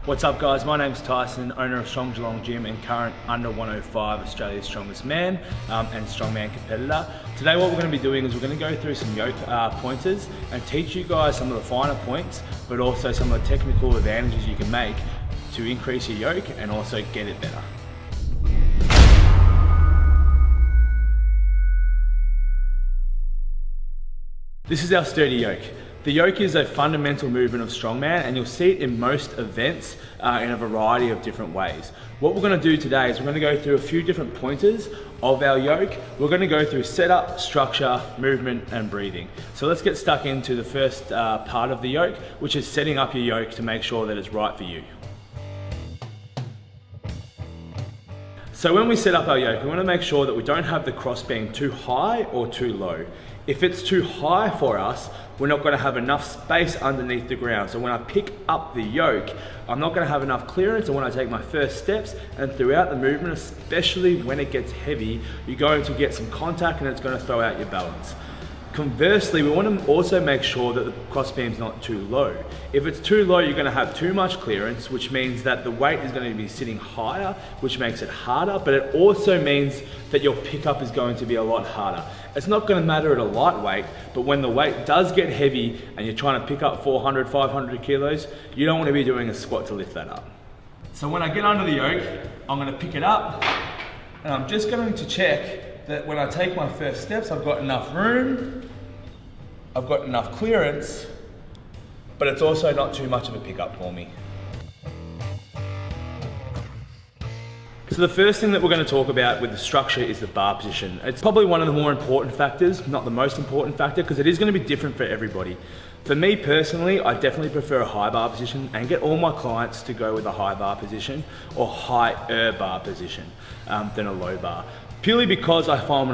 What's up guys, my name's Tyson, owner of Strong Geelong Gym and current under 105 Australia's strongest man and strongman competitor. Today what we're going to be doing is we're going to go through some yoke pointers and teach you guys some of the finer points, but also some of the technical advantages you can make to increase your yoke and also get it better. This is our sturdy yoke. The yoke is a fundamental movement of strongman and you'll see it in most events in a variety of different ways. What we're going to do today is we're going to go through a few different pointers of our yoke. We're going to go through setup, structure, movement and breathing. So let's get stuck into the first part of the yoke, which is setting up your yoke to make sure that it's right for you. So when we set up our yoke, we want to make sure that we don't have the cross beam too high or too low. If it's too high for us, we're not going to have enough space underneath the ground. So when I pick up the yoke, I'm not going to have enough clearance, and when I take my first steps and throughout the movement, especially when it gets heavy, you're going to get some contact and it's going to throw out your balance. Conversely, we want to also make sure that the cross beam's not too low. If it's too low, you're going to have too much clearance, which means that the weight is going to be sitting higher, which makes it harder, but it also means that your pickup is going to be a lot harder. It's not going to matter at a lightweight, but when the weight does get heavy and you're trying to pick up 400, 500 kilos, you don't want to be doing a squat to lift that up. So when I get under the yoke, I'm going to pick it up and I'm just going to check that when I take my first steps, I've got enough room, I've got enough clearance, but it's also not too much of a pickup for me. So the first thing that we're going to talk about with the structure is the bar position. It's probably one of the more important factors, not the most important factor, because it is going to be different for everybody. For me personally, I definitely prefer a high bar position and get all my clients to go with a high bar position or higher bar position than a low bar. Purely because I find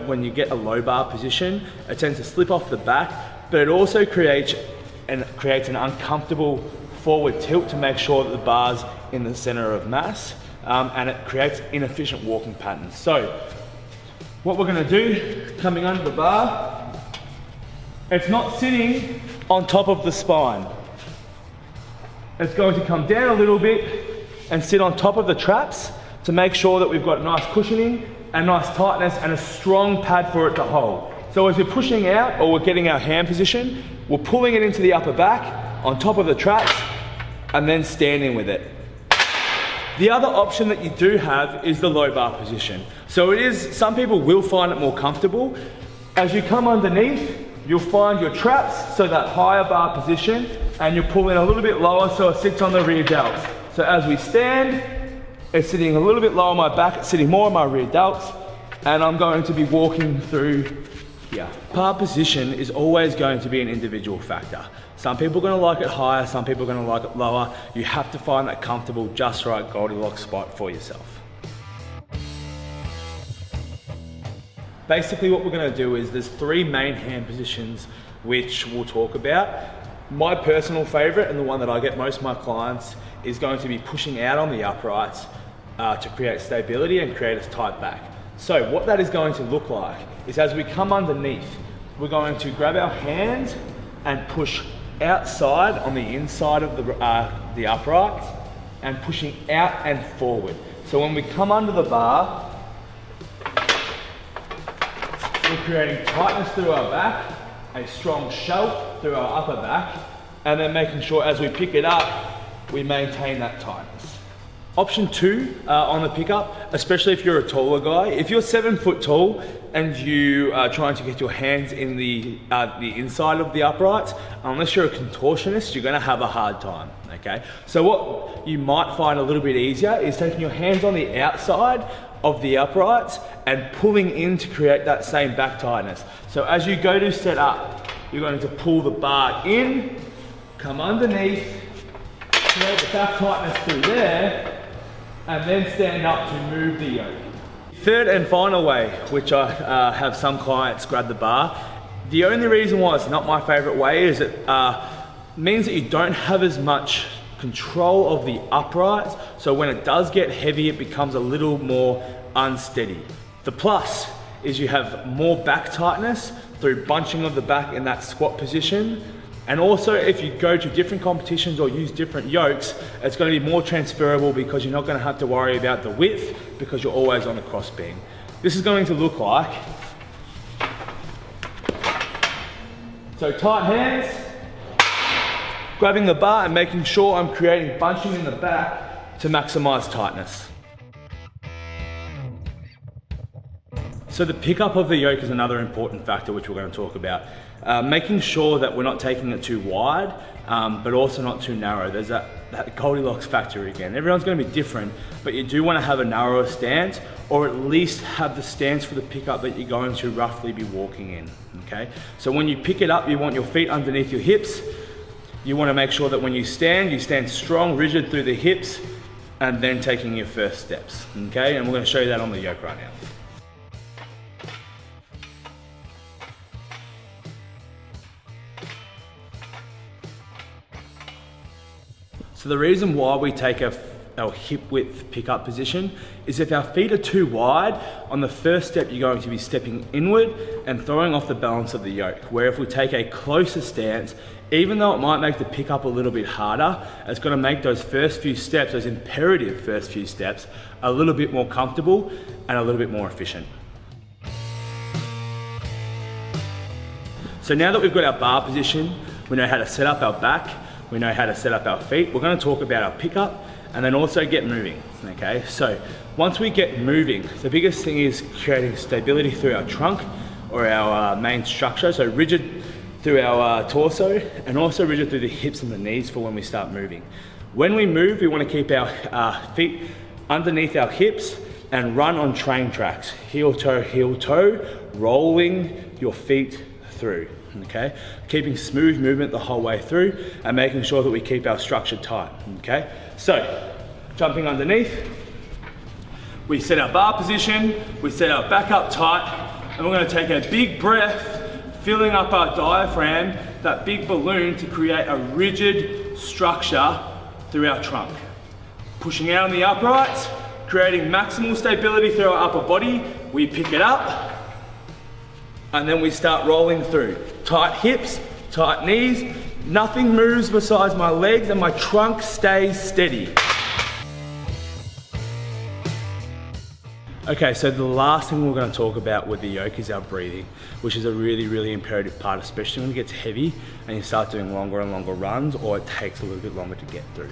when you get a low bar position, it tends to slip off the back, but it also creates an uncomfortable forward tilt to make sure that the bar's in the center of mass, and it creates inefficient walking patterns. So what we're gonna do, coming under the bar, it's not sitting on top of the spine. It's going to come down a little bit and sit on top of the traps to make sure that we've got nice cushioning and nice tightness and a strong pad for it to hold. So as we're pushing out or we're getting our hand position, we're pulling it into the upper back on top of the traps and then standing with it. The other option that you do have is the low bar position. So some people will find it more comfortable. As you come underneath, you'll find your traps, so that higher bar position, and you're pulling a little bit lower so it sits on the rear delts. So as we stand, it's sitting a little bit lower on my back, it's sitting more on my rear delts, and I'm going to be walking through here. Bar position is always going to be an individual factor. Some people are going to like it higher, some people are going to like it lower. You have to find that comfortable, just right Goldilocks spot for yourself. Basically what we're going to do is there's three main hand positions which we'll talk about. My personal favorite, and the one that I get most of my clients, is going to be pushing out on the uprights to create stability and create a tight back. So what that is going to look like is as we come underneath, we're going to grab our hands and push outside on the inside of the uprights and pushing out and forward. So when we come under the bar, we're creating tightness through our back, a strong shelf through our upper back, and then making sure as we pick it up, we maintain that tightness. Option two on the pickup, especially if you're a taller guy, if you're 7 foot tall and you are trying to get your hands in the inside of the uprights, unless you're a contortionist, you're gonna have a hard time, okay? So what you might find a little bit easier is taking your hands on the outside of the uprights and pulling in to create that same back tightness. So as you go to set up, you're going to pull the bar in, come underneath, create the back tightness through there, and then stand up to move the yoke. Third and final way, which I have some clients grab the bar. The only reason why it's not my favorite way is it means that you don't have as much control of the uprights, so when it does get heavy, it becomes a little more unsteady. The plus is you have more back tightness through bunching of the back in that squat position, And also, if you go to different competitions or use different yokes, it's going to be more transferable because you're not going to have to worry about the width because you're always on the cross beam. This is going to look like, so tight hands, grabbing the bar and making sure I'm creating bunching in the back to maximize tightness. So the pickup of the yoke is another important factor which we're going to talk about. Making sure that we're not taking it too wide, but also not too narrow. There's that Goldilocks factor again. Everyone's going to be different, but you do want to have a narrower stance, or at least have the stance for the pickup that you're going to roughly be walking in, okay? So when you pick it up, you want your feet underneath your hips. You want to make sure that when you stand strong, rigid through the hips, and then taking your first steps, okay? And we're going to show you that on the yoke right now. So the reason why we take our hip width pickup position is if our feet are too wide, on the first step you're going to be stepping inward and throwing off the balance of the yoke. Where if we take a closer stance, even though it might make the pickup a little bit harder, it's going to make those first few steps, those imperative first few steps, a little bit more comfortable and a little bit more efficient. So now that we've got our bar position, we know how to set up our back, we know how to set up our feet. We're going to talk about our pickup and then also get moving, okay? So once we get moving, the biggest thing is creating stability through our trunk or our main structure. So rigid through our torso and also rigid through the hips and the knees for when we start moving. When we move, we want to keep our feet underneath our hips and run on train tracks. Heel toe, rolling your feet through. Okay, keeping smooth movement the whole way through and making sure that we keep our structure tight. Okay, so jumping underneath, we set our bar position, we set our back up tight, and we're going to take a big breath, filling up our diaphragm, that big balloon, to create a rigid structure through our trunk. Pushing out on the uprights, creating maximal stability through our upper body. We pick it up and then we start rolling through. Tight hips, tight knees, nothing moves besides my legs and my trunk stays steady. Okay, so the last thing we're going to talk about with the yoke is our breathing, which is a really, really imperative part, especially when it gets heavy and you start doing longer and longer runs, or it takes a little bit longer to get through.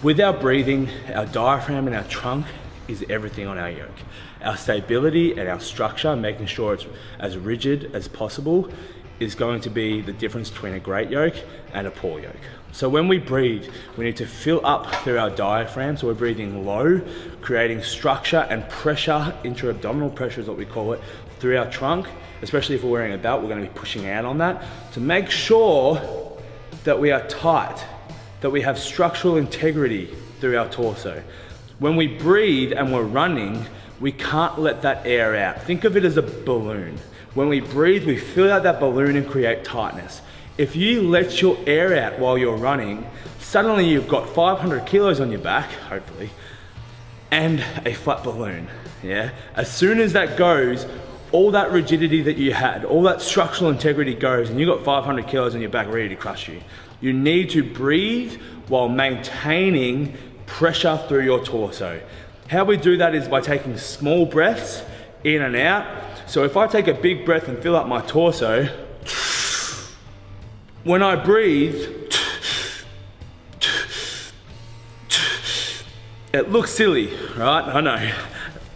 With our breathing, our diaphragm and our trunk is everything on our yoke. Our stability and our structure, making sure it's as rigid as possible, is going to be the difference between a great yoke and a poor yoke. So when we breathe, we need to fill up through our diaphragm, so we're breathing low, creating structure and pressure, intra-abdominal pressure is what we call it, through our trunk. Especially if we're wearing a belt, we're going to be pushing out on that to make sure that we are tight, that we have structural integrity through our torso. When we breathe and we're running, we can't let that air out. Think of it as a balloon. When we breathe, we fill out that balloon and create tightness. If you let your air out while you're running, suddenly you've got 500 kilos on your back, hopefully, and a flat balloon, yeah? As soon as that goes, all that rigidity that you had, all that structural integrity goes, and you've got 500 kilos on your back ready to crush you. You need to breathe while maintaining pressure through your torso. How we do that is by taking small breaths in and out. So if I take a big breath and fill up my torso, when I breathe, it looks silly, right? I know.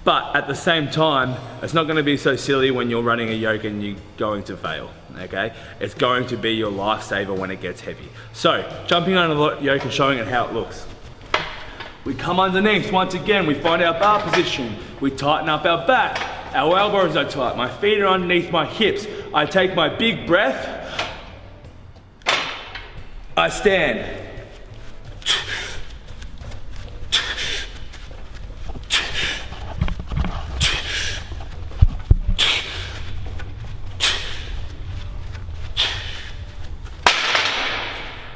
But at the same time, it's not going to be so silly when you're running a yoke and you're going to fail, okay? It's going to be your lifesaver when it gets heavy. So, jumping on the yoke and showing it how it looks. We come underneath, once again, we find our bar position. We tighten up our back. Our elbows are tight. My feet are underneath my hips. I take my big breath. I stand.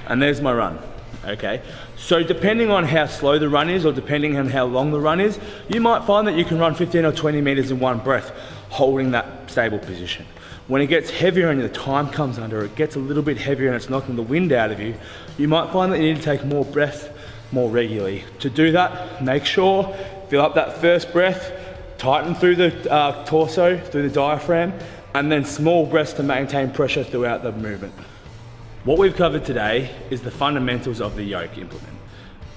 And there's my run, okay? So depending on how slow the run is or depending on how long the run is, you might find that you can run 15 or 20 meters in one breath, holding that stable position. When it gets heavier and the time comes under, it gets a little bit heavier and it's knocking the wind out of you, you might find that you need to take more breath more regularly. To do that, make sure, fill up that first breath, tighten through the torso, through the diaphragm, and then small breaths to maintain pressure throughout the movement. What we've covered today is the fundamentals of the yoke implement.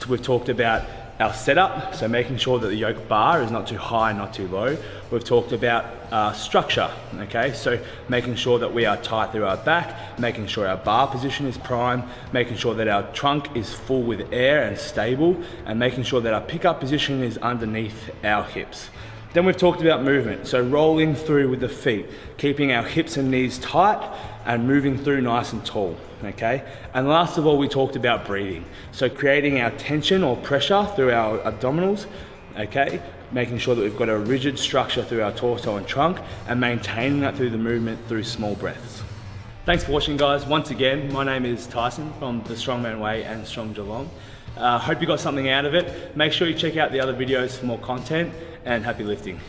We've talked about our setup, so making sure that the yoke bar is not too high, not too low. We've talked about structure, okay? So making sure that we are tight through our back, making sure our bar position is prime, making sure that our trunk is full with air and stable, and making sure that our pickup position is underneath our hips. Then we've talked about movement, so rolling through with the feet, keeping our hips and knees tight and moving through nice and tall, okay? And last of all, we talked about breathing. So creating our tension or pressure through our abdominals, okay? Making sure that we've got a rigid structure through our torso and trunk and maintaining that through the movement through small breaths. Thanks for watching, guys. Once again, my name is Tyson from the Strongman Way and Strong Geelong. Hope you got something out of it. Make sure you check out the other videos for more content, and happy lifting.